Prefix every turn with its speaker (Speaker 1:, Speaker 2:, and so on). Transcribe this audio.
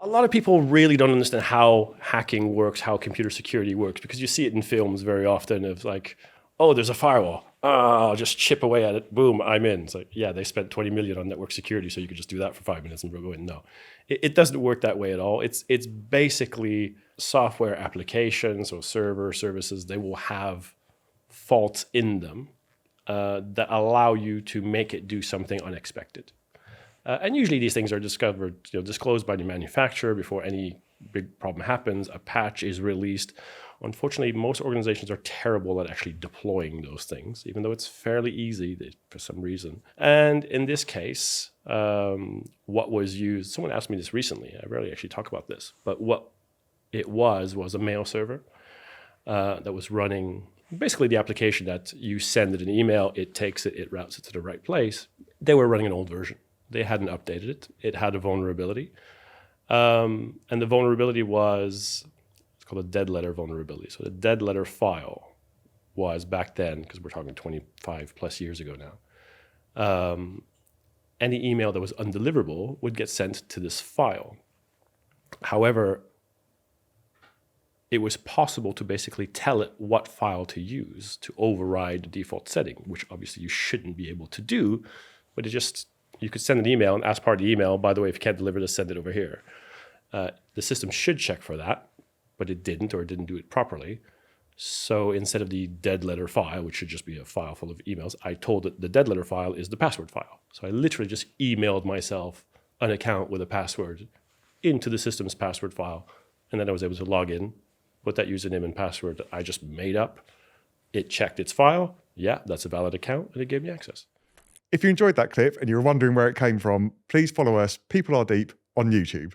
Speaker 1: A lot of people really don't understand how hacking works, how computer security works, because you see it in films very often of like, oh, there's a firewall. I'll just chip away at it. Boom, I'm in. It's like, yeah, they spent 20 million on network security, so you could just do that for 5 minutes and go in. No, it doesn't work that way at all. It's basically software applications or server services. They will have faults in them that allow you to make it do something unexpected. And usually these things are disclosed by the manufacturer before any big problem happens. A patch is released. Unfortunately, most organizations are terrible at actually deploying those things, even though it's fairly easy for some reason. And in this case, what was used, someone asked me this recently, I rarely actually talk about this, but what it was a mail server that was running basically the application that you send it an email, it takes it, it routes it to the right place. They were running an old version. They hadn't updated it. It had a vulnerability. And the vulnerability was, it's called a dead letter vulnerability. So the dead letter file was back then, because we're talking 25 plus years ago now, any email that was undeliverable would get sent to this file. However, it was possible to basically tell it what file to use to override the default setting, which obviously you shouldn't be able to do, but you could send an email and ask part of the email, by the way, if you can't deliver this, send it over here. The system should check for that, but it didn't, or it didn't do it properly. So instead of the dead letter file, which should just be a file full of emails, I told it the dead letter file is the password file. So I literally just emailed myself an account with a password into the system's password file. And then I was able to log in, put that username and password that I just made up. It checked its file. Yeah, that's a valid account, and it gave me access.
Speaker 2: If you enjoyed that clip and you're wondering where it came from, please follow us, People Are Deep, on YouTube.